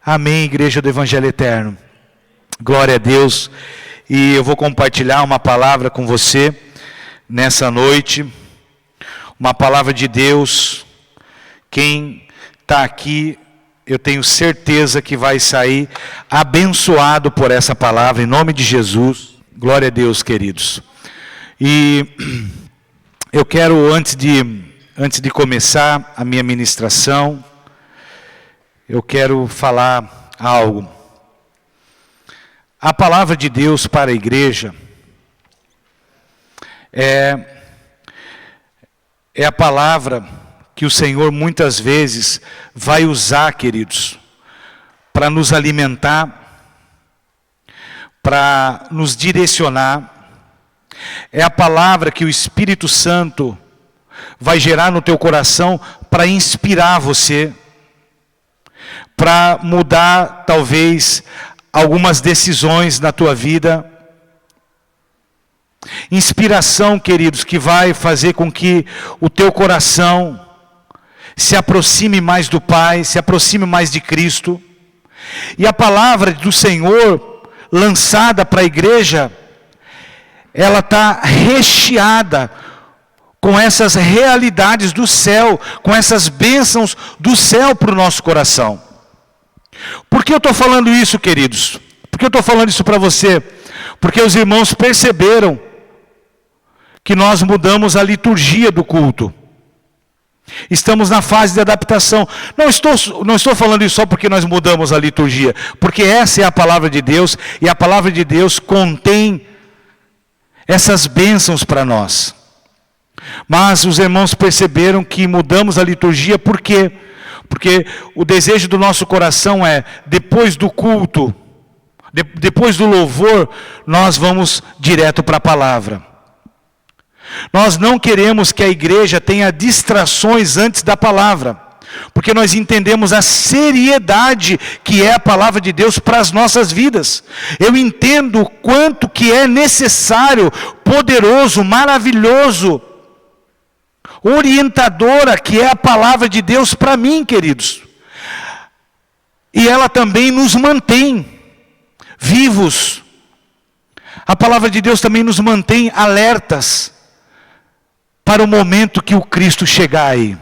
Amém, Igreja do Evangelho Eterno. Glória a Deus. E eu vou compartilhar uma palavra com você nessa noite. Uma palavra de Deus. Quem está aqui, eu tenho certeza que vai sair abençoado por essa palavra, em nome de Jesus. Glória a Deus, queridos. E eu quero, antes de começar a minha ministração, eu quero falar algo. A palavra de Deus para a igreja é a palavra que o Senhor muitas vezes vai usar, queridos, para nos alimentar, para nos direcionar. É a palavra que o Espírito Santo vai gerar no teu coração para inspirar você, para mudar talvez algumas decisões na tua vida. Inspiração, queridos, que vai fazer com que o teu coração se aproxime mais do Pai, se aproxime mais de Cristo. E a palavra do Senhor lançada para a igreja, ela está recheada com essas realidades do céu, com essas bênçãos do céu para o nosso coração. Por que eu estou falando isso, queridos? Por que eu estou falando isso para você? Porque os irmãos perceberam que nós mudamos a liturgia do culto. Estamos na fase de adaptação. Não estou falando isso só porque nós mudamos a liturgia, porque essa é a palavra de Deus, e a palavra de Deus contém essas bênçãos para nós. Mas os irmãos perceberam que mudamos a liturgia, por quê? Porque o desejo do nosso coração é, depois do culto, depois do louvor, nós vamos direto para a palavra. Nós não queremos que a igreja tenha distrações antes da palavra, porque nós entendemos a seriedade que é a palavra de Deus para as nossas vidas. Eu entendo o quanto que é necessário, poderoso, maravilhoso, orientadora que é a palavra de Deus para mim, queridos. E ela também nos mantém vivos. A palavra de Deus também nos mantém alertas para o momento que o Cristo chegar aí.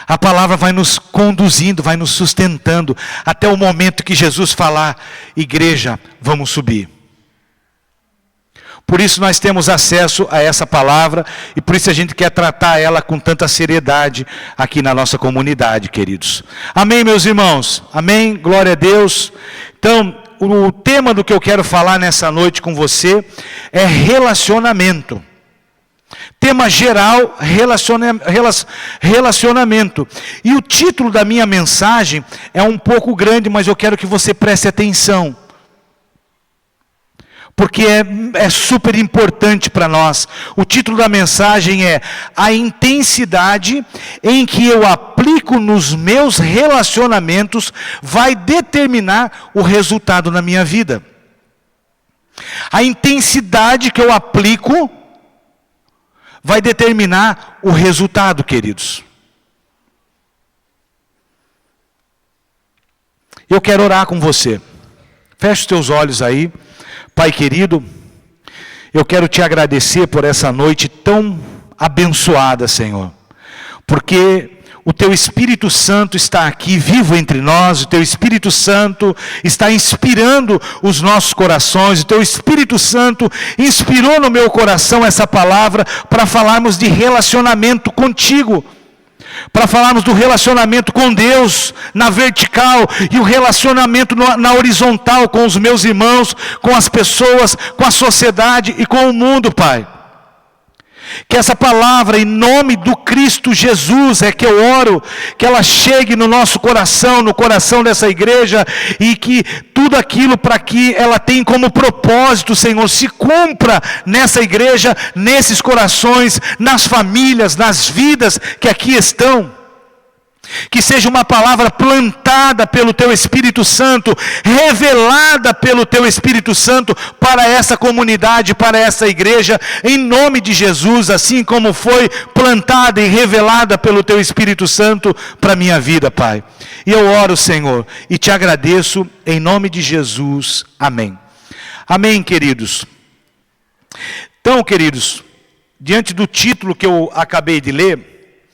A palavra vai nos conduzindo, vai nos sustentando, até o momento que Jesus falar: igreja, vamos subir. Por isso nós temos acesso a essa palavra, e por isso a gente quer tratar ela com tanta seriedade aqui na nossa comunidade, queridos. Amém, meus irmãos? Amém? Glória a Deus. Então, o tema do que eu quero falar nessa noite com você é relacionamento. Tema geral, relacionamento. E o título da minha mensagem é um pouco grande, mas eu quero que você preste atenção, porque é super importante para nós. O título da mensagem é: a intensidade em que eu aplico nos meus relacionamentos vai determinar o resultado na minha vida. A intensidade que eu aplico vai determinar o resultado, queridos. Eu quero orar com você. Feche os teus olhos aí. Pai querido, eu quero te agradecer por essa noite tão abençoada, Senhor, porque o Teu Espírito Santo está aqui vivo entre nós, o Teu Espírito Santo está inspirando os nossos corações, o Teu Espírito Santo inspirou no meu coração essa palavra para falarmos de relacionamento contigo, para falarmos do relacionamento com Deus na vertical e o relacionamento na horizontal com os meus irmãos, com as pessoas, com a sociedade e com o mundo, Pai. Que essa palavra, em nome do Cristo Jesus, é que eu oro, que ela chegue no nosso coração, no coração dessa igreja, e que tudo aquilo para que ela tem como propósito, Senhor, se cumpra nessa igreja, nesses corações, nas famílias, nas vidas que aqui estão. Que seja uma palavra plantada pelo Teu Espírito Santo, revelada pelo Teu Espírito Santo para essa comunidade, para essa igreja, em nome de Jesus, assim como foi plantada e revelada pelo Teu Espírito Santo para a minha vida, Pai. E eu oro, Senhor, e Te agradeço em nome de Jesus. Amém. Amém, queridos. Então, queridos, diante do título que eu acabei de ler,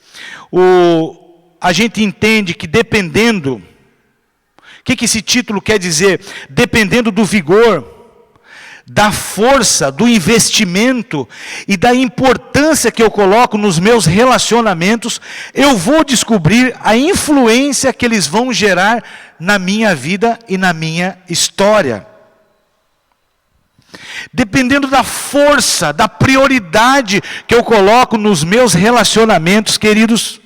a gente entende que dependendo, o que esse título quer dizer? Dependendo do vigor, da força, do investimento e da importância que eu coloco nos meus relacionamentos, eu vou descobrir a influência que eles vão gerar na minha vida e na minha história. Dependendo da força, da prioridade que eu coloco nos meus relacionamentos, queridos,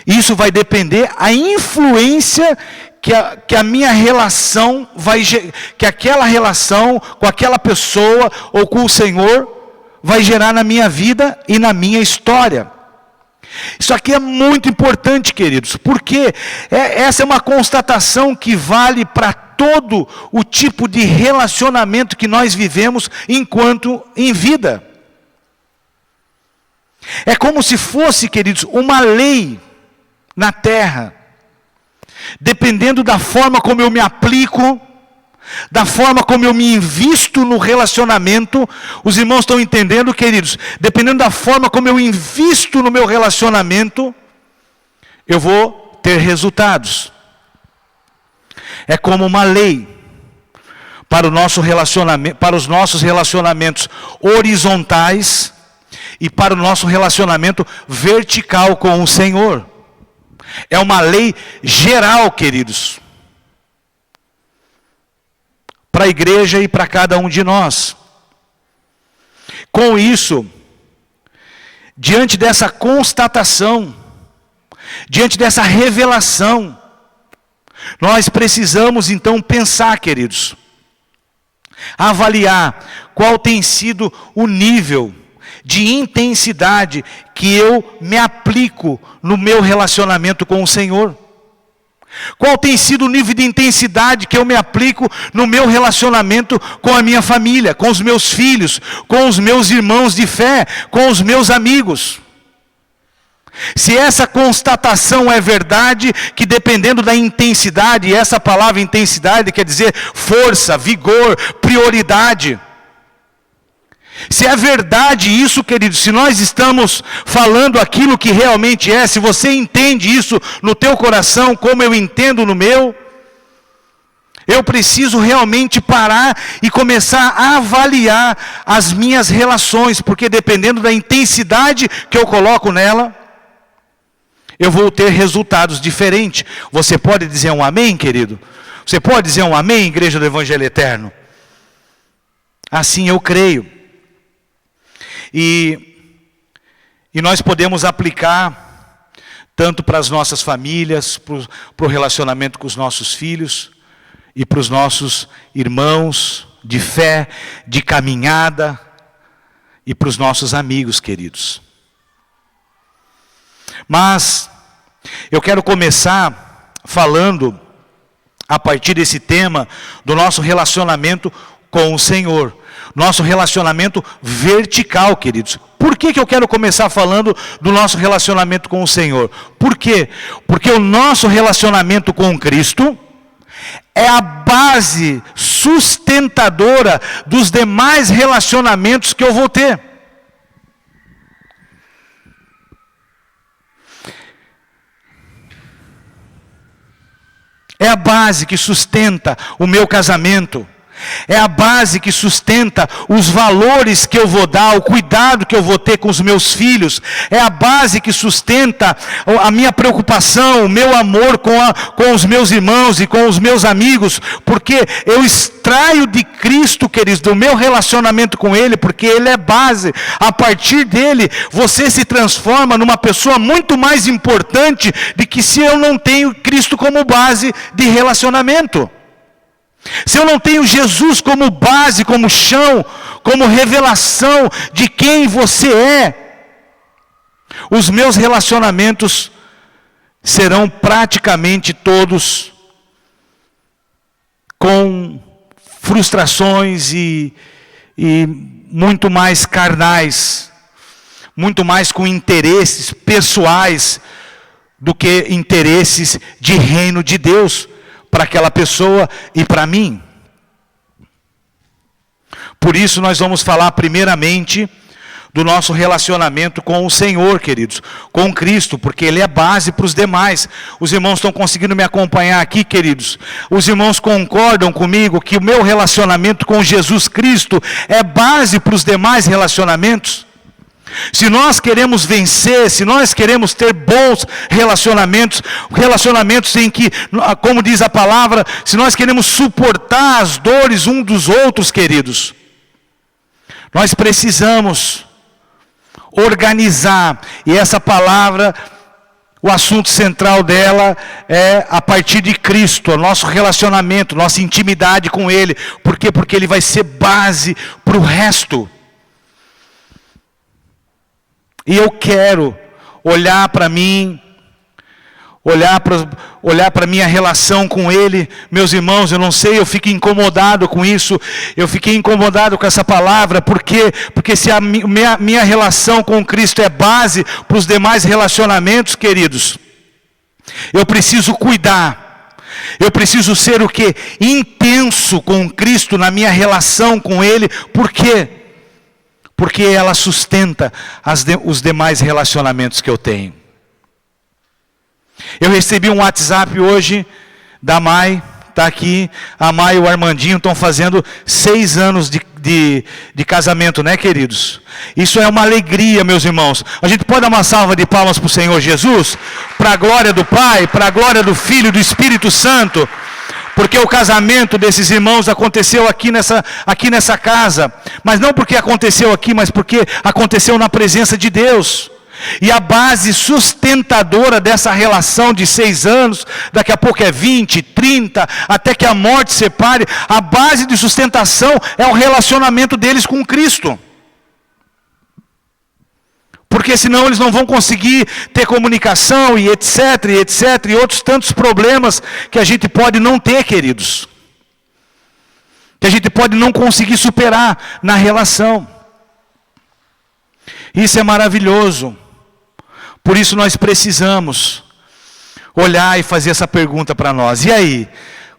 isso vai depender a influência que a minha relação que aquela relação com aquela pessoa ou com o Senhor vai gerar na minha vida e na minha história. Isso aqui é muito importante, queridos, porque essa é uma constatação que vale para todo o tipo de relacionamento que nós vivemos enquanto em vida. É como se fosse, queridos, uma lei na terra. Dependendo da forma como eu me aplico, da forma como eu me invisto no relacionamento, os irmãos estão entendendo, queridos? Dependendo da forma como eu invisto no meu relacionamento, eu vou ter resultados. É como uma lei para o nosso relacionamento, para os nossos relacionamentos horizontais e para o nosso relacionamento vertical com o Senhor. É uma lei geral, queridos, para a igreja e para cada um de nós. Com isso, diante dessa constatação, diante dessa revelação, nós precisamos então pensar, queridos, avaliar qual tem sido o nível de intensidade que eu me aplico no meu relacionamento com o Senhor. Qual tem sido o nível de intensidade que eu me aplico no meu relacionamento com a minha família, com os meus filhos, com os meus irmãos de fé, com os meus amigos. Se essa constatação é verdade, que dependendo da intensidade, e essa palavra intensidade quer dizer força, vigor, prioridade. Se é verdade isso, querido, se nós estamos falando aquilo que realmente é, se você entende isso no teu coração, como eu entendo no meu, eu preciso realmente parar e começar a avaliar as minhas relações, porque dependendo da intensidade que eu coloco nela, eu vou ter resultados diferentes. Você pode dizer um amém, querido? Você pode dizer um amém, Igreja do Evangelho Eterno? Assim eu creio. E nós podemos aplicar tanto para as nossas famílias, para o relacionamento com os nossos filhos e para os nossos irmãos de fé, de caminhada e para os nossos amigos queridos. Mas eu quero começar falando a partir desse tema do nosso relacionamento com o Senhor. Nosso relacionamento vertical, queridos. Por que eu quero começar falando do nosso relacionamento com o Senhor? Por quê? Porque o nosso relacionamento com Cristo é a base sustentadora dos demais relacionamentos que eu vou ter. É a base que sustenta o meu casamento. É a base que sustenta os valores que eu vou dar, o cuidado que eu vou ter com os meus filhos. É a base que sustenta a minha preocupação, o meu amor com os meus irmãos e com os meus amigos. Porque eu extraio de Cristo, queridos, do meu relacionamento com Ele, porque Ele é base. A partir dele, você se transforma numa pessoa muito mais importante do que se eu não tenho Cristo como base de relacionamento. Se eu não tenho Jesus como base, como chão, como revelação de quem você é, os meus relacionamentos serão praticamente todos com frustrações e muito mais carnais, muito mais com interesses pessoais do que interesses de reino de Deus para aquela pessoa e para mim. Por isso nós vamos falar primeiramente do nosso relacionamento com o Senhor, queridos, com Cristo, porque Ele é base para os demais. Os irmãos estão conseguindo me acompanhar aqui, queridos? Os irmãos concordam comigo que o meu relacionamento com Jesus Cristo é base para os demais relacionamentos? Se nós queremos vencer, se nós queremos ter bons relacionamentos, relacionamentos em que, como diz a palavra, se nós queremos suportar as dores uns dos outros, queridos, nós precisamos organizar, e essa palavra, o assunto central dela é a partir de Cristo, o nosso relacionamento, nossa intimidade com Ele. Por quê? Porque Ele vai ser base para o resto. E eu quero olhar para mim, olhar para a minha relação com Ele. Meus irmãos, eu não sei, eu fico incomodado com isso. Eu fiquei incomodado com essa palavra. Por quê? Porque se a minha relação com Cristo é base para os demais relacionamentos, queridos, eu preciso cuidar. Eu preciso ser o quê? Intenso com Cristo na minha relação com Ele. Por quê? Porque ela sustenta os demais relacionamentos que eu tenho. Eu recebi um WhatsApp hoje da Mai, está aqui, a Mai e o Armandinho estão fazendo 6 anos de casamento, né, queridos? Isso é uma alegria, meus irmãos. A gente pode dar uma salva de palmas para o Senhor Jesus, para a glória do Pai, para a glória do Filho e do Espírito Santo, porque o casamento desses irmãos aconteceu aqui nessa casa, mas não porque aconteceu aqui, mas porque aconteceu na presença de Deus. E a base sustentadora dessa relação de 6 anos, daqui a pouco é 20, 30, até que a morte separe, a base de sustentação é o relacionamento deles com Cristo. Porque senão eles não vão conseguir ter comunicação e etc, e outros tantos problemas que a gente pode não ter, queridos. Que a gente pode não conseguir superar na relação. Isso é maravilhoso. Por isso nós precisamos olhar e fazer essa pergunta para nós. E aí,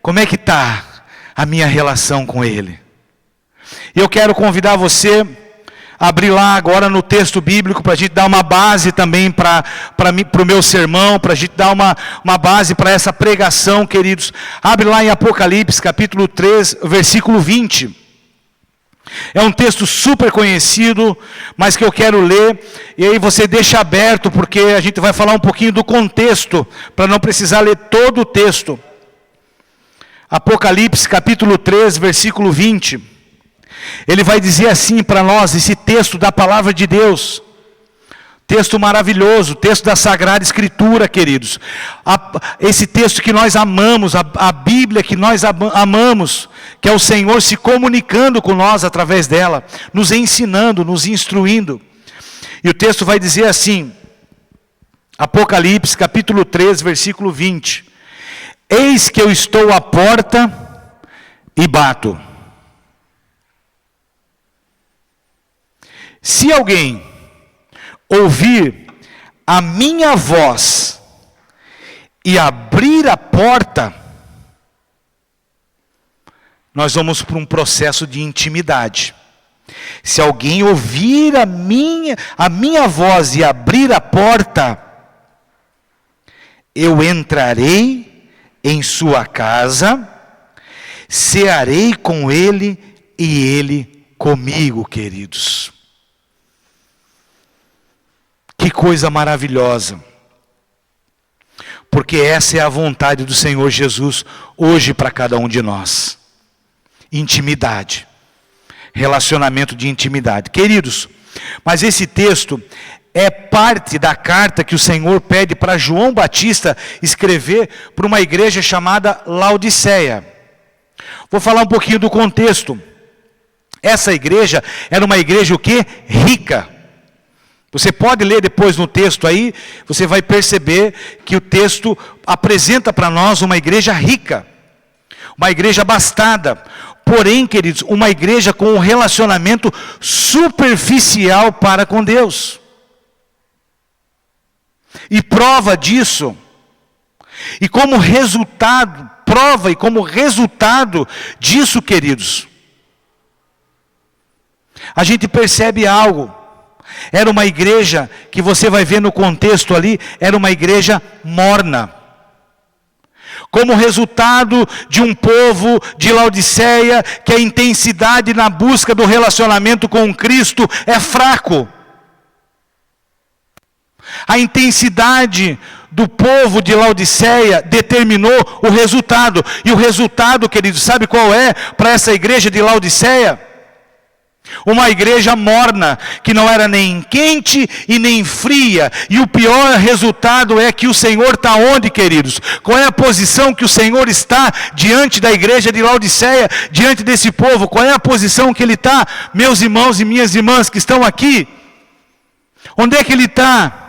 como é que está a minha relação com Ele? Eu quero convidar você a abrir lá agora no texto bíblico, para a gente dar uma base também para o meu sermão, para a gente dar uma base para essa pregação, queridos. Abre lá em Apocalipse, capítulo 3, versículo 20. É um texto super conhecido, mas que eu quero ler, e aí você deixa aberto, porque a gente vai falar um pouquinho do contexto, para não precisar ler todo o texto. Apocalipse capítulo 3, versículo 20, ele vai dizer assim para nós, esse texto da palavra de Deus, texto maravilhoso, texto da Sagrada Escritura, queridos, esse texto que nós amamos, a Bíblia que nós amamos, que é o Senhor se comunicando com nós através dela, nos ensinando, nos instruindo. E o texto vai dizer assim, Apocalipse capítulo 3, versículo 20, eis que eu estou à porta e bato. Se alguém ouvir a minha voz e abrir a porta, nós vamos para um processo de intimidade. Se alguém ouvir a minha voz e abrir a porta, eu entrarei em sua casa, cearei com ele e ele comigo, queridos. Que coisa maravilhosa, porque essa é a vontade do Senhor Jesus hoje para cada um de nós. Intimidade, relacionamento de intimidade. Queridos, mas esse texto é parte da carta que o Senhor pede para João Batista escrever para uma igreja chamada Laodiceia. Vou falar um pouquinho do contexto. Essa igreja era uma igreja o quê? Rica. Você pode ler depois no texto aí, você vai perceber que o texto apresenta para nós uma igreja rica, uma igreja abastada. Porém, queridos, uma igreja com um relacionamento superficial para com Deus. E prova disso, e como resultado, prova e como resultado disso, queridos, a gente percebe algo. Era uma igreja que você vai ver no contexto ali, era uma igreja morna. Como resultado de um povo de Laodiceia, que a intensidade na busca do relacionamento com Cristo é fraco. A intensidade do povo de Laodiceia determinou o resultado. E o resultado, queridos, sabe qual é para essa igreja de Laodiceia? Uma igreja morna, que não era nem quente e nem fria. E o pior resultado é que o Senhor está onde, queridos? Qual é a posição que o Senhor está diante da igreja de Laodiceia, diante desse povo? Qual é a posição que Ele está, meus irmãos e minhas irmãs que estão aqui? Onde é que Ele está?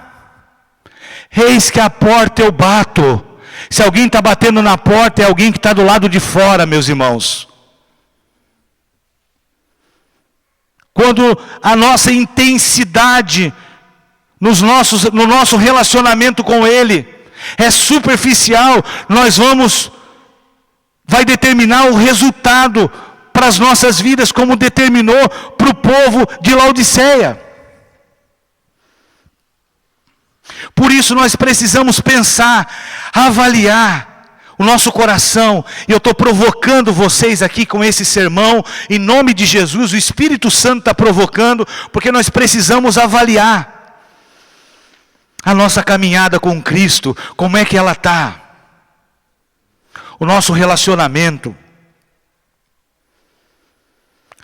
Eis que a porta eu bato. Se alguém está batendo na porta, é alguém que está do lado de fora, meus irmãos. Quando a nossa intensidade no nosso relacionamento com Ele é superficial, vai determinar o resultado para as nossas vidas, como determinou para o povo de Laodiceia. Por isso nós precisamos pensar, avaliar o nosso coração. E eu estou provocando vocês aqui com esse sermão, em nome de Jesus. O Espírito Santo está provocando, porque nós precisamos avaliar a nossa caminhada com Cristo, como é que ela está, o nosso relacionamento,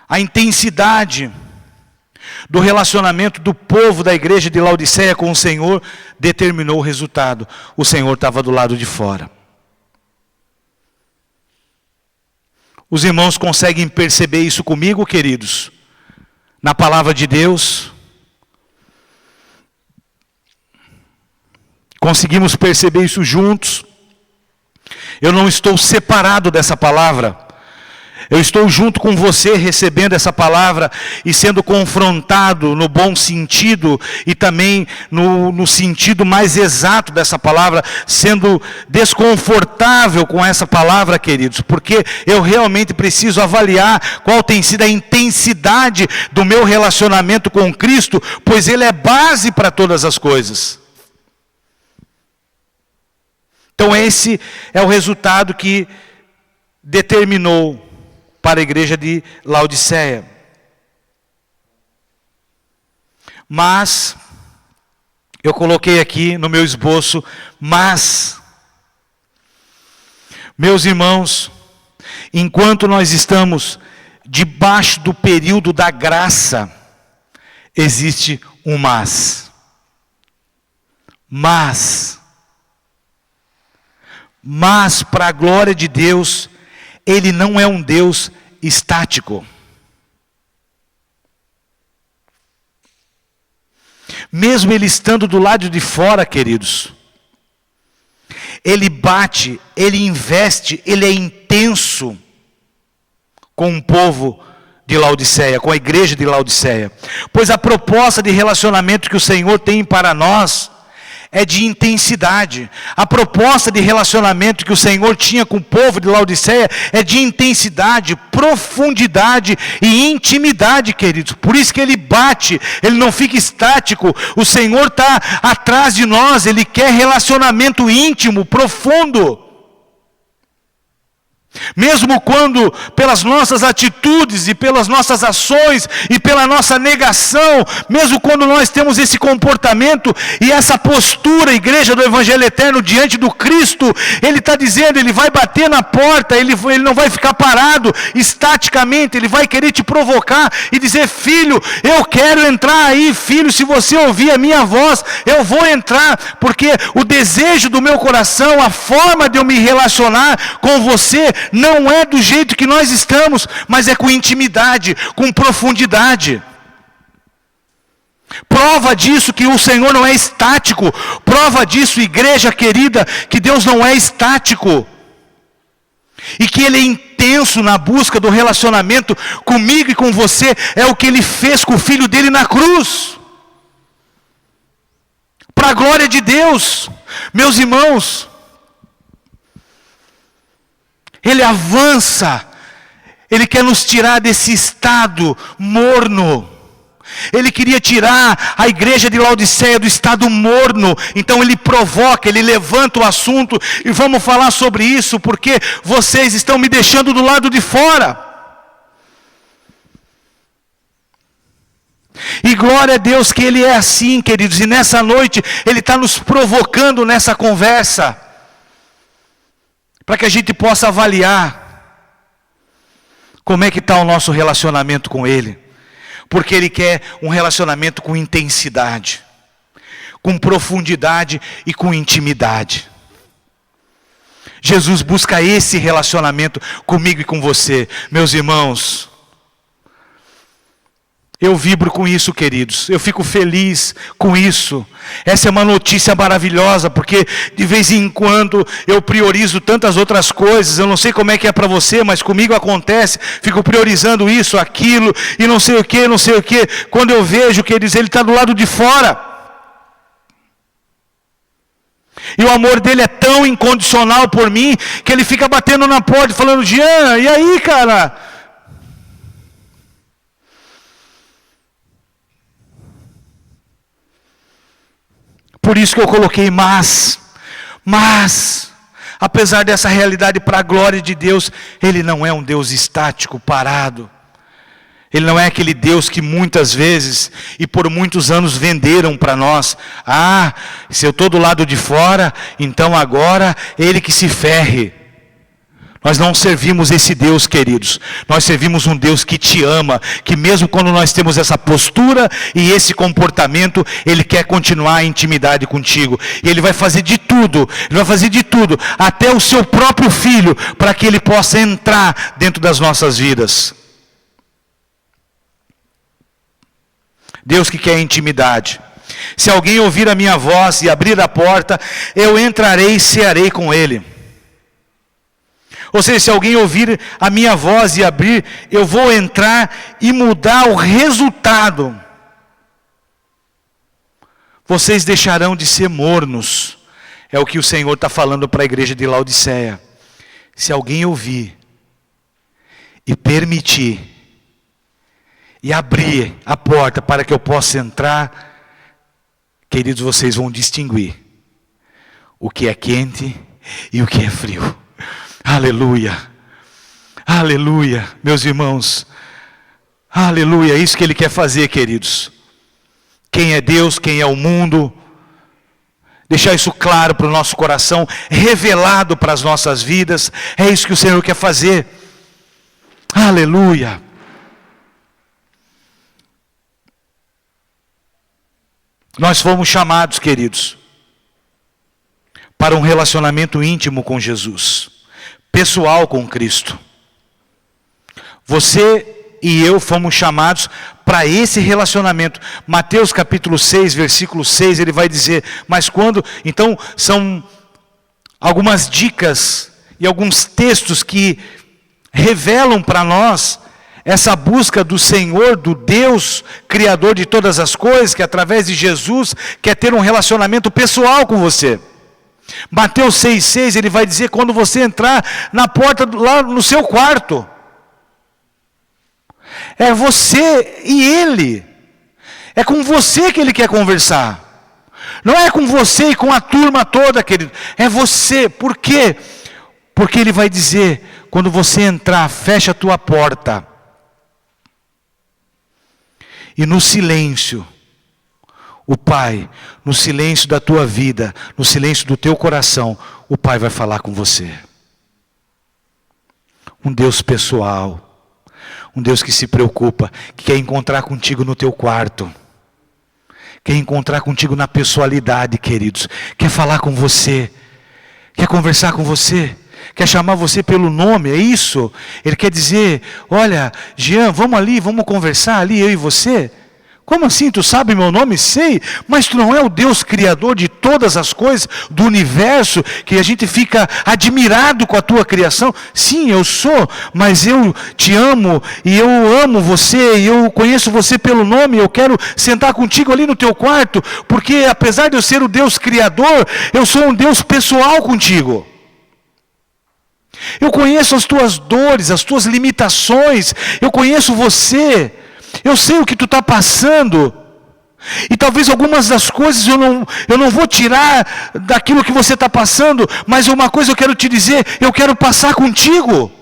a intensidade do relacionamento do povo da igreja de Laodiceia com o Senhor determinou o resultado. O Senhor estava do lado de fora. Os irmãos conseguem perceber isso comigo, queridos? Na palavra de Deus? Conseguimos perceber isso juntos? Eu não estou separado dessa palavra. Eu estou junto com você recebendo essa palavra e sendo confrontado no bom sentido e também no sentido mais exato dessa palavra, sendo desconfortável com essa palavra, queridos, porque eu realmente preciso avaliar qual tem sido a intensidade do meu relacionamento com Cristo, pois Ele é base para todas as coisas. Então esse é o resultado que determinou para a igreja de Laodiceia. Mas, eu coloquei aqui no meu esboço, meus irmãos, enquanto nós estamos debaixo do período da graça, existe um mas. Mas para a glória de Deus, Ele não é um Deus estático. Mesmo Ele estando do lado de fora, queridos, Ele bate, Ele investe, Ele é intenso com o povo de Laodiceia, com a igreja de Laodiceia. Pois a proposta de relacionamento que o Senhor tem para nós é de intensidade. A proposta de relacionamento que o Senhor tinha com o povo de Laodiceia é de intensidade, profundidade e intimidade, queridos. Por isso que Ele bate, Ele não fica estático. O Senhor está atrás de nós, Ele quer relacionamento íntimo, profundo. Mesmo quando pelas nossas atitudes e pelas nossas ações e pela nossa negação, mesmo quando nós temos esse comportamento e essa postura, igreja do Evangelho Eterno, diante do Cristo, Ele está dizendo, Ele vai bater na porta, Ele não vai ficar parado estaticamente, Ele vai querer te provocar e dizer, filho, eu quero entrar aí, filho, se você ouvir a minha voz, eu vou entrar, porque o desejo do meu coração, a forma de eu me relacionar com você, não é do jeito que nós estamos, mas é com intimidade, com profundidade. Prova disso que o Senhor não é estático. Prova disso, igreja querida, que Deus não é estático. E que Ele é intenso na busca do relacionamento comigo e com você. É o que Ele fez com o Filho dele na cruz. Para a glória de Deus. Meus irmãos, Ele avança. Ele quer nos tirar desse estado morno. Ele queria tirar a igreja de Laodiceia do estado morno. Então Ele provoca, Ele levanta o assunto. E vamos falar sobre isso, porque vocês estão me deixando do lado de fora. E glória a Deus que Ele é assim, queridos. E nessa noite Ele está nos provocando nessa conversa, para que a gente possa avaliar como é que está o nosso relacionamento com Ele. Porque Ele quer um relacionamento com intensidade, com profundidade e com intimidade. Jesus busca esse relacionamento comigo e com você. Meus irmãos, eu vibro com isso, queridos. Eu fico feliz com isso. Essa é uma notícia maravilhosa, porque de vez em quando eu priorizo tantas outras coisas. Eu não sei como é que é para você, mas comigo acontece. Fico priorizando isso, aquilo, e não sei o que, não sei o que. Quando eu vejo, queridos, Ele está do lado de fora. E o amor dele é tão incondicional por mim, que Ele fica batendo na porta, falando: Jean, e aí, cara? Por isso que eu coloquei mas, apesar dessa realidade, para a glória de Deus, Ele não é um Deus estático, parado. Ele não é aquele Deus que muitas vezes e por muitos anos venderam para nós. Ah, se eu estou do lado de fora, então agora Ele que se ferre. Nós não servimos esse Deus, queridos. Nós servimos um Deus que te ama, que mesmo quando nós temos essa postura e esse comportamento, Ele quer continuar a intimidade contigo. E Ele vai fazer de tudo, até o seu próprio filho, para que Ele possa entrar dentro das nossas vidas. Deus que quer intimidade. Se alguém ouvir a minha voz e abrir a porta, eu entrarei e cearei com ele. Ou seja, se alguém ouvir a minha voz e abrir, eu vou entrar e mudar o resultado. Vocês deixarão de ser mornos. É o que o Senhor está falando para a igreja de Laodiceia. Se alguém ouvir e permitir e abrir a porta para que eu possa entrar, queridos, vocês vão distinguir o que é quente e o que é frio. Aleluia, aleluia, meus irmãos, aleluia, é isso que Ele quer fazer, queridos. Quem é Deus, quem é o mundo, deixar isso claro para o nosso coração, revelado para as nossas vidas, é isso que o Senhor quer fazer. Aleluia. Nós fomos chamados, queridos, para um relacionamento íntimo com Jesus, pessoal com Cristo. Você e eu fomos chamados para esse relacionamento. Mateus capítulo 6, versículo 6, ele vai dizer: mas quando... Então, são algumas dicas e alguns textos que revelam para nós essa busca do Senhor, do Deus Criador de todas as coisas, que através de Jesus quer ter um relacionamento pessoal com você. Mateus 6,6, ele vai dizer: quando você entrar na porta, lá no seu quarto, é você e Ele, é com você que Ele quer conversar, não é com você e com a turma toda, querido, é você. Por quê? Porque Ele vai dizer: quando você entrar, fecha a tua porta, e no silêncio, o Pai, no silêncio da tua vida, no silêncio do teu coração, o Pai vai falar com você. Um Deus pessoal, um Deus que se preocupa, que quer encontrar contigo no teu quarto, quer encontrar contigo na pessoalidade, queridos, quer falar com você, quer conversar com você, quer chamar você pelo nome, é isso. Ele quer dizer: olha, Jean, vamos ali, vamos conversar ali, eu e você. Como assim? Tu sabe meu nome? Sei, mas tu não é o Deus criador de todas as coisas, do universo, que a gente fica admirado com a tua criação? Sim, eu sou, mas eu te amo, e eu amo você, e eu conheço você pelo nome, eu quero sentar contigo ali no teu quarto, porque apesar de eu ser o Deus criador, eu sou um Deus pessoal contigo. Eu conheço as tuas dores, as tuas limitações, eu conheço você. Eu sei o que tu está passando, e talvez algumas das coisas eu não vou tirar daquilo que você está passando, mas uma coisa eu quero te dizer, eu quero passar contigo.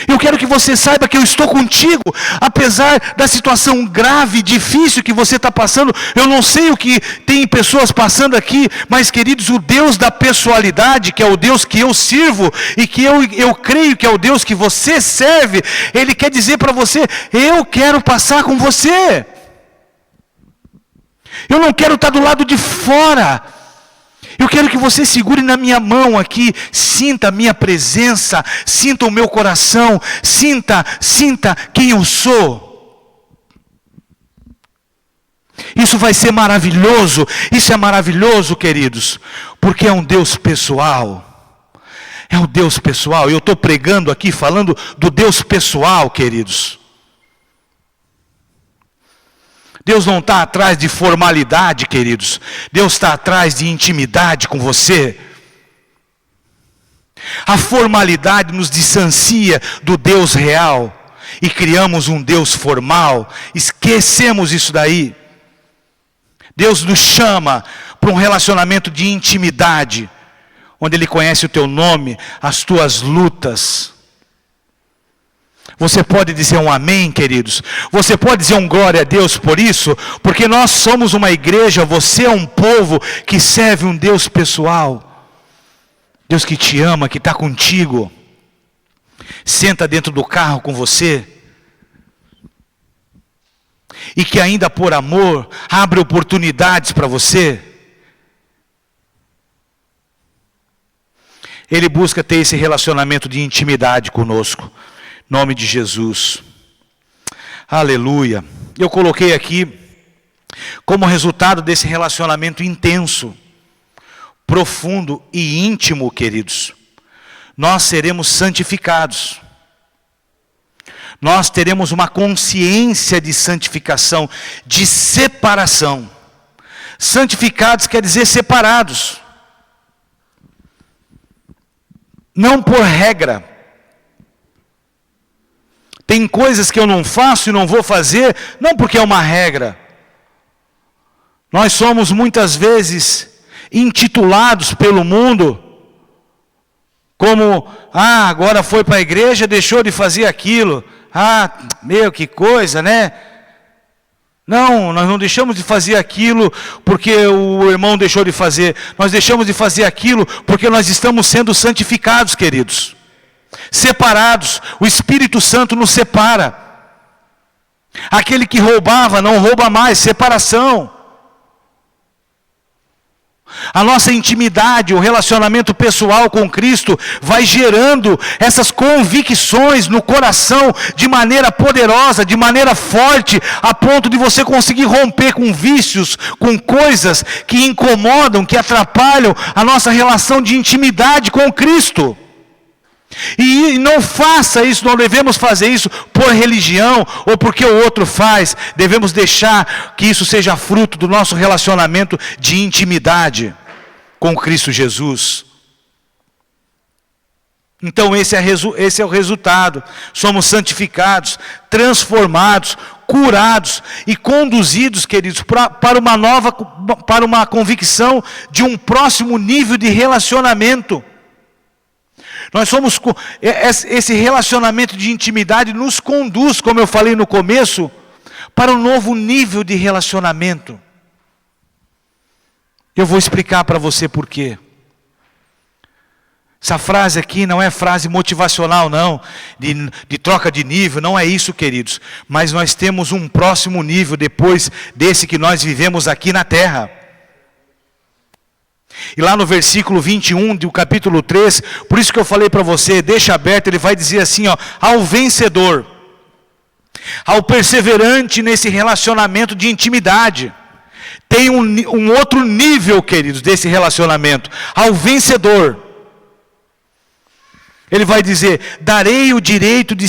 Eu quero que você saiba que eu estou contigo, apesar da situação grave, difícil que você está passando. Eu não sei o que tem pessoas passando aqui, mas queridos, o Deus da pessoalidade, que é o Deus que eu sirvo, e que eu creio que é o Deus que você serve, Ele quer dizer para você, eu quero passar com você. Eu não quero estar do lado de fora. Eu quero que você segure na minha mão aqui, sinta a minha presença, sinta o meu coração, sinta quem eu sou. Isso vai ser maravilhoso, isso é maravilhoso, queridos, porque é um Deus pessoal. É um Deus pessoal, eu estou pregando aqui, falando do Deus pessoal, queridos. Deus não está atrás de formalidade, queridos. Deus está atrás de intimidade com você. A formalidade nos distancia do Deus real. E criamos um Deus formal. Esquecemos isso daí. Deus nos chama para um relacionamento de intimidade. Onde Ele conhece o teu nome, as tuas lutas. Você pode dizer um amém, queridos? Você pode dizer um glória a Deus por isso? Porque nós somos uma igreja, você é um povo que serve um Deus pessoal. Deus que te ama, que está contigo. Senta dentro do carro com você. E que ainda por amor, abre oportunidades para você. Ele busca ter esse relacionamento de intimidade conosco. Em nome de Jesus. Aleluia. Eu coloquei aqui, como resultado desse relacionamento intenso, profundo e íntimo, queridos, nós seremos santificados. Nós teremos uma consciência de santificação, de separação. Santificados quer dizer separados. Não por regra. Tem coisas que eu não faço e não vou fazer, não porque é uma regra. Nós somos muitas vezes intitulados pelo mundo como, agora foi para a igreja, deixou de fazer aquilo. Que coisa, né? Não, nós não deixamos de fazer aquilo porque o irmão deixou de fazer. Nós deixamos de fazer aquilo porque nós estamos sendo santificados, queridos. Separados, o Espírito Santo nos separa. Aquele que roubava não rouba mais, separação. A nossa intimidade, o relacionamento pessoal com Cristo vai gerando essas convicções no coração de maneira poderosa, de maneira forte, a ponto de você conseguir romper com vícios, com coisas que incomodam, que atrapalham a nossa relação de intimidade com Cristo. E não faça isso, não devemos fazer isso por religião ou porque o outro faz. Devemos deixar que isso seja fruto do nosso relacionamento de intimidade com Cristo Jesus. Então esse é o resultado. Somos santificados, transformados, curados e conduzidos, queridos, para uma convicção de um próximo nível de relacionamento. Nós somos, esse relacionamento de intimidade nos conduz, como eu falei no começo, para um novo nível de relacionamento. Eu vou explicar para você por quê. Essa frase aqui não é frase motivacional não, de troca de nível, não é isso, queridos. Mas nós temos um próximo nível depois desse que nós vivemos aqui na terra. E lá no versículo 21 do capítulo 3, por isso que eu falei para você, deixa aberto, ele vai dizer assim, ao vencedor. Ao perseverante nesse relacionamento de intimidade. Tem um outro nível, queridos, desse relacionamento. Ao vencedor. Ele vai dizer: darei o direito de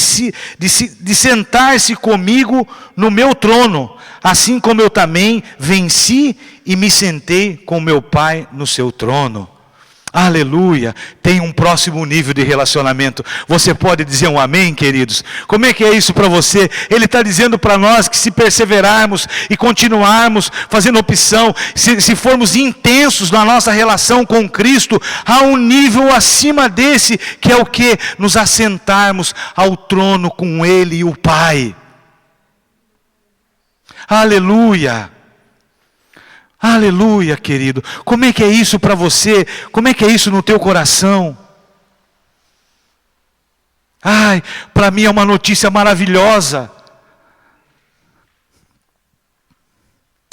sentar-se comigo no meu trono, assim como eu também venci e me sentei com meu Pai no seu trono. Aleluia, tem um próximo nível de relacionamento. Você pode dizer um amém, queridos? Como é que é isso para você? Ele está dizendo para nós que se perseverarmos e continuarmos fazendo opção, se formos intensos na nossa relação com Cristo, há um nível acima desse, que é o que? Nos assentarmos ao trono com Ele e o Pai. Aleluia. Aleluia, querido. Como é que é isso para você? Como é que é isso no teu coração? Ai, para mim é uma notícia maravilhosa.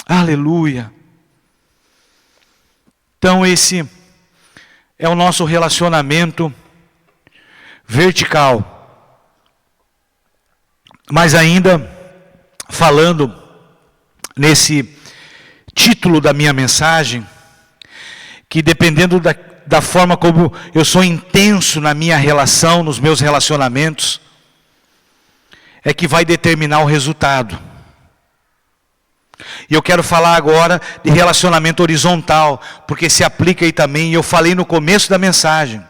Aleluia. Então esse é o nosso relacionamento vertical. Mas ainda falando nesse título da minha mensagem, que dependendo da forma como eu sou intenso na minha relação, nos meus relacionamentos, é que vai determinar o resultado. E eu quero falar agora de relacionamento horizontal, porque se aplica aí também, e eu falei no começo da mensagem.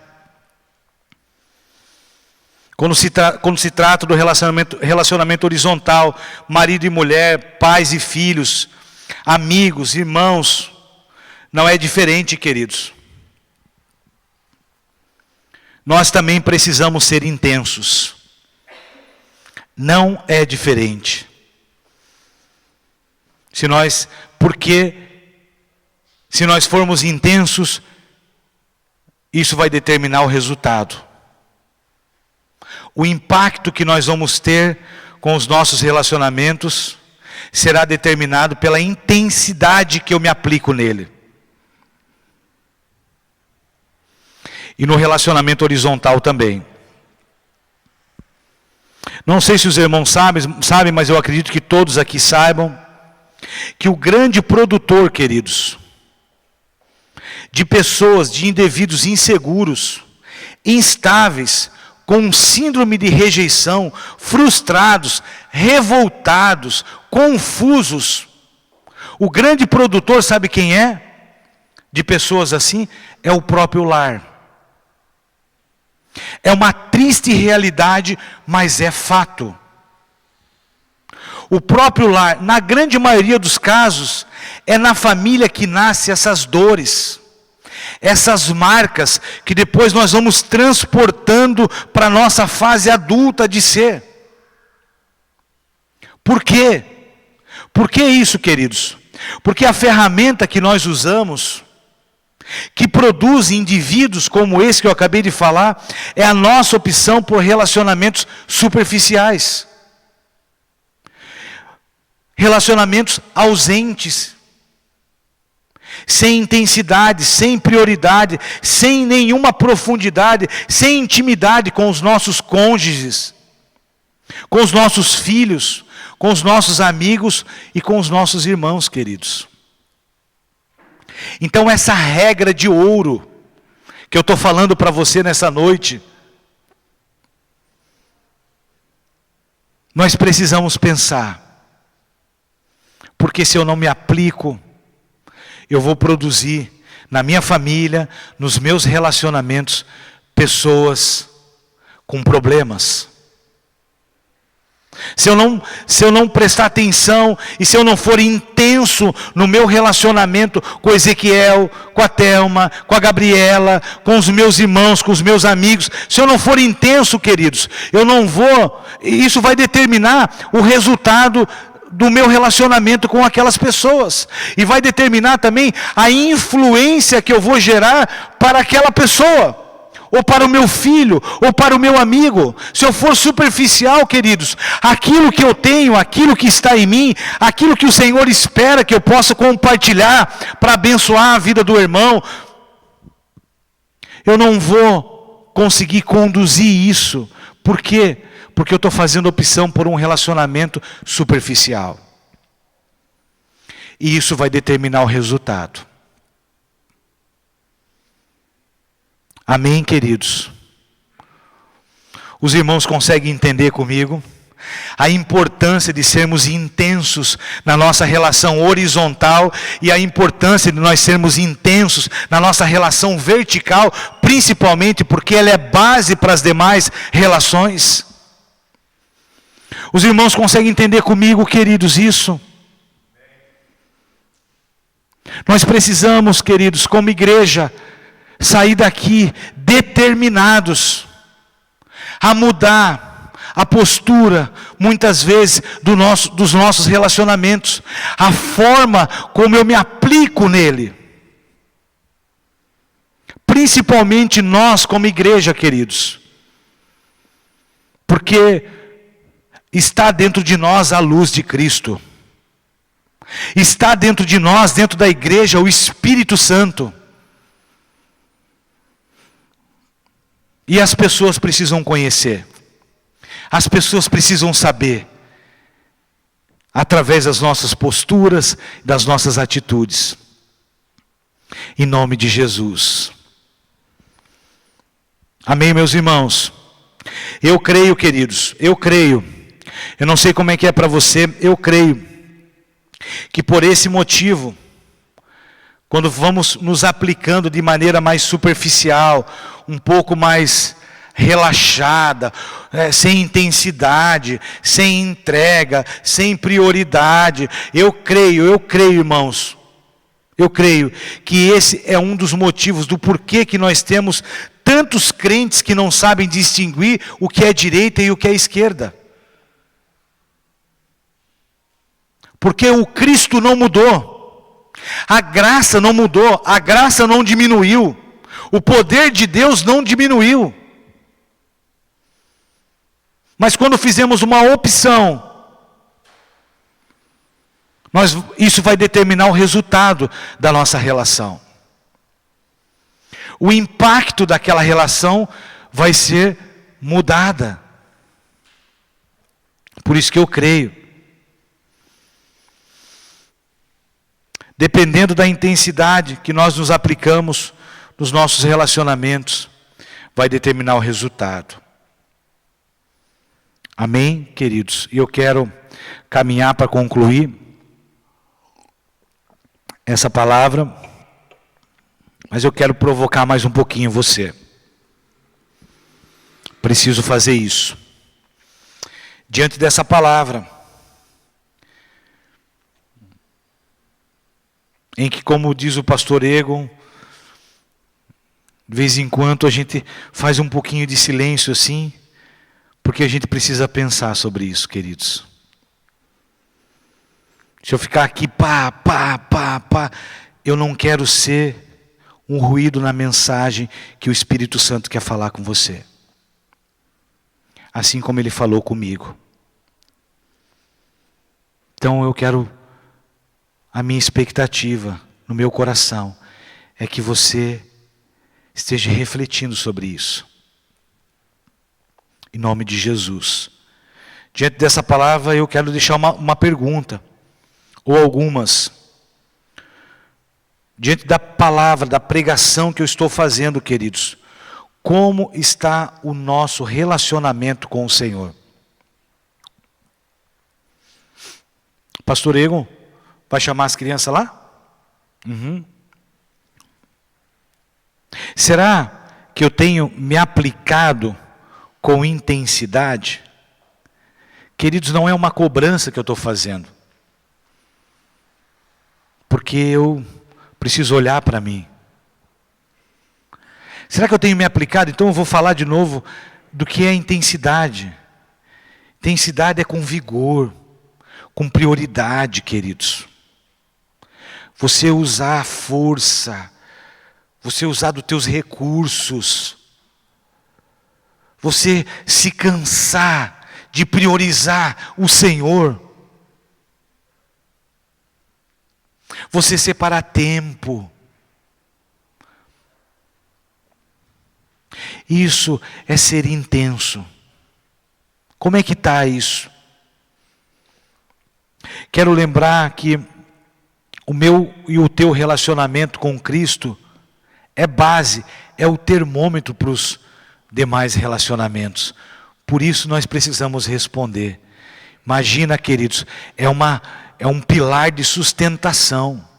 Quando se trata do relacionamento horizontal, marido e mulher, pais e filhos, amigos, irmãos, não é diferente, queridos. Nós também precisamos ser intensos. Não é diferente. Porque se nós formos intensos, isso vai determinar o resultado. O impacto que nós vamos ter com os nossos relacionamentos será determinado pela intensidade que eu me aplico nele. E no relacionamento horizontal também. Não sei se os irmãos sabem, mas eu acredito que todos aqui saibam, que o grande produtor, queridos, de pessoas, de indivíduos inseguros, instáveis, com síndrome de rejeição, frustrados, revoltados, confusos. O grande produtor, sabe quem é? De pessoas assim? É o próprio lar. É uma triste realidade, mas é fato. O próprio lar, na grande maioria dos casos, é na família que nascem essas dores. Essas marcas que depois nós vamos transportando para a nossa fase adulta de ser. Por quê? Por que isso, queridos? Porque a ferramenta que nós usamos, que produz indivíduos como esse que eu acabei de falar, é a nossa opção por relacionamentos superficiais. Relacionamentos ausentes. Sem intensidade, sem prioridade, sem nenhuma profundidade, sem intimidade com os nossos cônjuges, com os nossos filhos, com os nossos amigos e com os nossos irmãos, queridos. Então essa regra de ouro que eu estou falando para você nessa noite, nós precisamos pensar, porque se eu não me aplico, eu vou produzir na minha família, nos meus relacionamentos, pessoas com problemas. Se eu não prestar atenção e se eu não for intenso no meu relacionamento com o Ezequiel, com a Thelma, com a Gabriela, com os meus irmãos, com os meus amigos, se eu não for intenso, queridos, eu não vou, isso vai determinar o resultado do meu relacionamento com aquelas pessoas, e vai determinar também a influência que eu vou gerar para aquela pessoa, ou para o meu filho, ou para o meu amigo. Se eu for superficial, queridos, aquilo que eu tenho, aquilo que está em mim, aquilo que o Senhor espera que eu possa compartilhar para abençoar a vida do irmão, eu não vou conseguir conduzir isso. Por quê? porque eu estou fazendo opção por um relacionamento superficial. E isso vai determinar o resultado. Amém, queridos? Os irmãos conseguem entender comigo a importância de sermos intensos na nossa relação horizontal e a importância de nós sermos intensos na nossa relação vertical, principalmente porque ela é base para as demais relações? Os irmãos conseguem entender comigo, queridos, isso? Nós precisamos, queridos, como igreja, sair daqui determinados a mudar a postura, muitas vezes, dos nossos relacionamentos, a forma como eu me aplico nele. Principalmente nós como igreja, queridos. Porque está dentro de nós a luz de Cristo. Está dentro de nós, dentro da igreja, o Espírito Santo. E as pessoas precisam conhecer. As pessoas precisam saber. Através das nossas posturas, das nossas atitudes. Em nome de Jesus. Amém, meus irmãos? Eu creio, queridos, eu creio. Eu não sei como é que é para você, eu creio que por esse motivo, quando vamos nos aplicando de maneira mais superficial, um pouco mais relaxada, sem intensidade, sem entrega, sem prioridade, eu creio, irmãos, eu creio que esse é um dos motivos do porquê que nós temos tantos crentes que não sabem distinguir o que é direita e o que é esquerda. Porque o Cristo não mudou, a graça não mudou, a graça não diminuiu, o poder de Deus não diminuiu. Mas quando fizemos uma opção, isso vai determinar o resultado da nossa relação. O impacto daquela relação vai ser mudada. Por isso que eu creio. Dependendo da intensidade que nós nos aplicamos nos nossos relacionamentos, vai determinar o resultado. Amém, queridos? E eu quero caminhar para concluir essa palavra, mas eu quero provocar mais um pouquinho você. Preciso fazer isso. Diante dessa palavra, em que, como diz o pastor Egon, de vez em quando a gente faz um pouquinho de silêncio assim, porque a gente precisa pensar sobre isso, queridos. Se eu ficar aqui, eu não quero ser um ruído na mensagem que o Espírito Santo quer falar com você. Assim como ele falou comigo. Então a minha expectativa no meu coração é que você esteja refletindo sobre isso. Em nome de Jesus. Diante dessa palavra eu quero deixar uma pergunta, ou algumas. Diante da palavra, da pregação que eu estou fazendo, queridos, como está o nosso relacionamento com o Senhor? Pastor Egon, vai chamar as crianças lá? Será que eu tenho me aplicado com intensidade? Queridos, não é uma cobrança que eu estou fazendo. Porque eu preciso olhar para mim. Será que eu tenho me aplicado? Então eu vou falar de novo do que é intensidade. Intensidade é com vigor, com prioridade, queridos. Você usar a força, você usar dos teus recursos, você se cansar de priorizar o Senhor. Você separar tempo. Isso é ser intenso. Como é que está isso? Quero lembrar que o meu e o teu relacionamento com Cristo é base, é o termômetro para os demais relacionamentos. Por isso nós precisamos responder. Imagina, queridos, é um pilar de sustentação.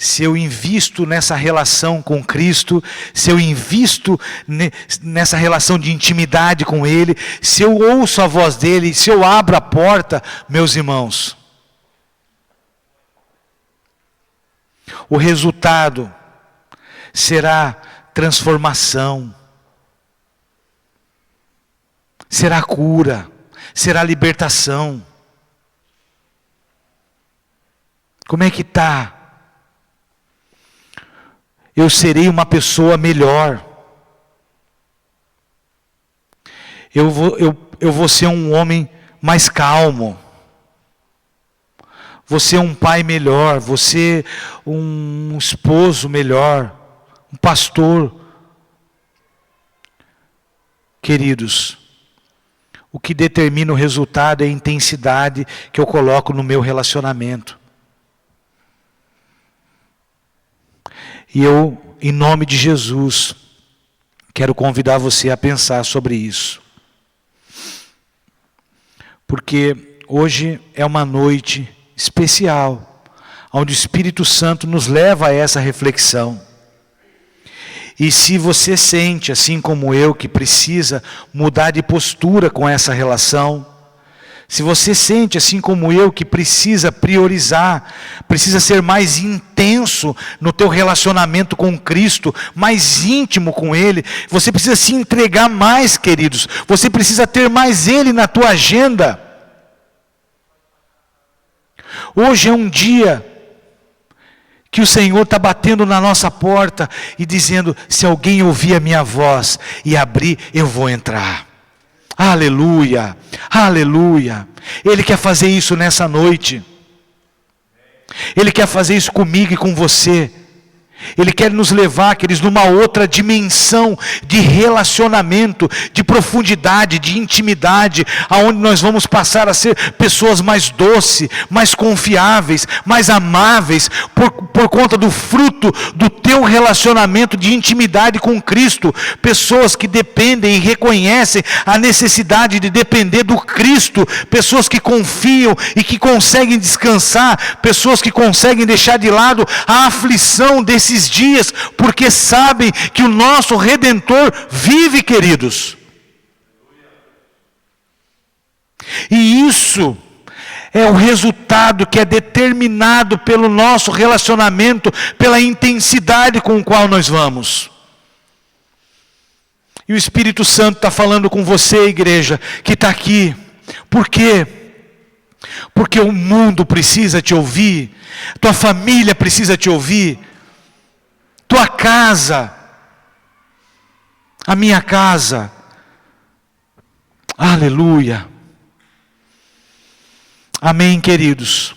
Se eu invisto nessa relação com Cristo, se eu invisto nessa relação de intimidade com Ele, se eu ouço a voz dEle, se eu abro a porta, meus irmãos, o resultado será transformação, será cura, será libertação. Como é que está? Eu serei uma pessoa melhor. Eu vou ser um homem mais calmo. Vou ser um pai melhor. Vou ser um esposo melhor. Um pastor. Queridos, o que determina o resultado é a intensidade que eu coloco no meu relacionamento. E eu, em nome de Jesus, quero convidar você a pensar sobre isso. Porque hoje é uma noite especial, onde o Espírito Santo nos leva a essa reflexão. E se você sente, assim como eu, que precisa mudar de postura com essa relação, se você sente, assim como eu, que precisa priorizar, precisa ser mais intenso no teu relacionamento com Cristo, mais íntimo com Ele, você precisa se entregar mais, queridos, você precisa ter mais Ele na tua agenda. Hoje é um dia que o Senhor está batendo na nossa porta e dizendo, se alguém ouvir a minha voz e abrir, eu vou entrar. Aleluia, aleluia. Ele quer fazer isso nessa noite. Ele quer fazer isso comigo e com você. Ele quer nos levar, queridos, numa outra dimensão de relacionamento, de profundidade, de intimidade, aonde nós vamos passar a ser pessoas mais doces, mais confiáveis, mais amáveis, por conta do fruto do teu relacionamento de intimidade com Cristo. Pessoas que dependem e reconhecem a necessidade de depender do Cristo, pessoas que confiam e que conseguem descansar, pessoas que conseguem deixar de lado a aflição desses dias, porque sabem que o nosso Redentor vive, queridos. E isso é o resultado que é determinado pelo nosso relacionamento, pela intensidade com o qual nós vamos. E o Espírito Santo está falando com você, igreja, que está aqui. Por quê? Porque o mundo precisa te ouvir, tua família precisa te ouvir, tua casa, a minha casa. Aleluia. Amém, queridos.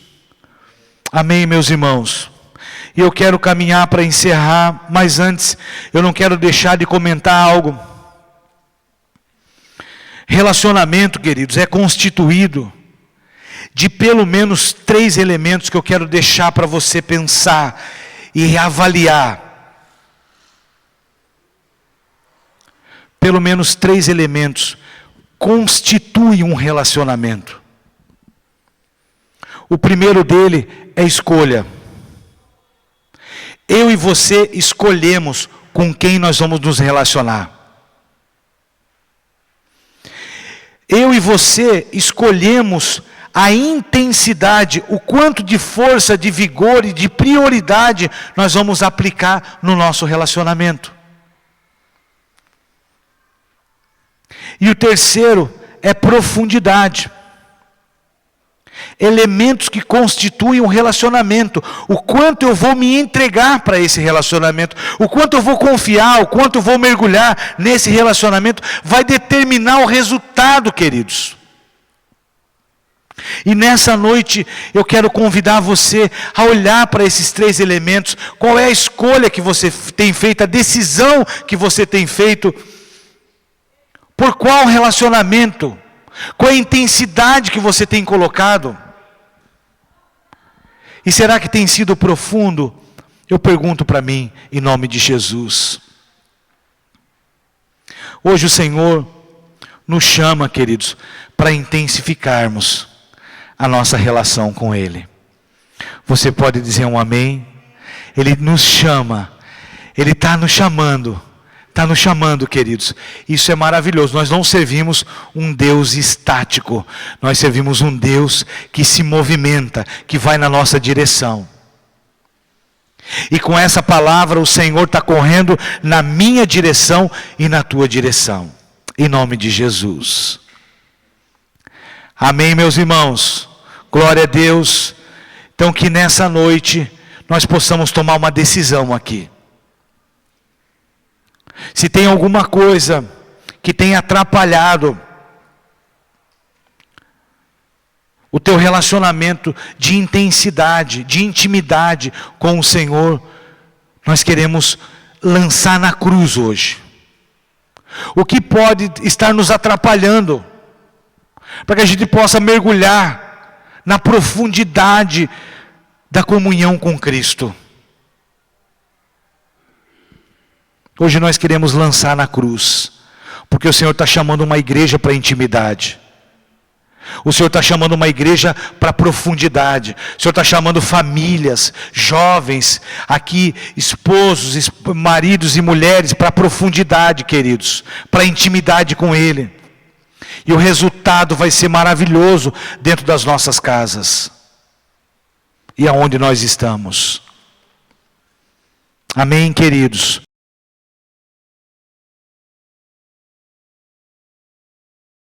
Amém, meus irmãos. E eu quero caminhar para encerrar, mas antes eu não quero deixar de comentar algo. Relacionamento, queridos, é constituído de pelo menos 3 elementos que eu quero deixar para você pensar e avaliar. Pelo menos 3 elementos constituem um relacionamento. O primeiro dele é escolha. Eu e você escolhemos com quem nós vamos nos relacionar. Eu e você escolhemos a intensidade, o quanto de força, de vigor e de prioridade nós vamos aplicar no nosso relacionamento. E o terceiro é profundidade. Elementos que constituem um relacionamento. O quanto eu vou me entregar para esse relacionamento, o quanto eu vou confiar, o quanto eu vou mergulhar nesse relacionamento, vai determinar o resultado, queridos. E nessa noite eu quero convidar você a olhar para esses 3 elementos. Qual é a escolha que você tem feito, a decisão que você tem feito Por qual relacionamento? Qual a intensidade que você tem colocado? E será que tem sido profundo? Eu pergunto para mim, em nome de Jesus. Hoje o Senhor nos chama, queridos, para intensificarmos a nossa relação com Ele. Você pode dizer um amém? Ele nos chama, Ele está nos chamando. Está nos chamando, queridos. Isso é maravilhoso. Nós não servimos um Deus estático. Nós servimos um Deus que se movimenta, que vai na nossa direção. E com essa palavra o Senhor está correndo na minha direção e na tua direção. Em nome de Jesus. Amém, meus irmãos. Glória a Deus. Então que nessa noite nós possamos tomar uma decisão aqui. Se tem alguma coisa que tem atrapalhado o teu relacionamento de intensidade, de intimidade com o Senhor, nós queremos lançar na cruz hoje. O que pode estar nos atrapalhando, para que a gente possa mergulhar na profundidade da comunhão com Cristo. Hoje nós queremos lançar na cruz, porque o Senhor está chamando uma igreja para intimidade. O Senhor está chamando uma igreja para profundidade. O Senhor está chamando famílias, jovens, aqui, esposos, maridos e mulheres para profundidade, queridos, para intimidade com Ele. E o resultado vai ser maravilhoso dentro das nossas casas e aonde nós estamos. Amém, queridos?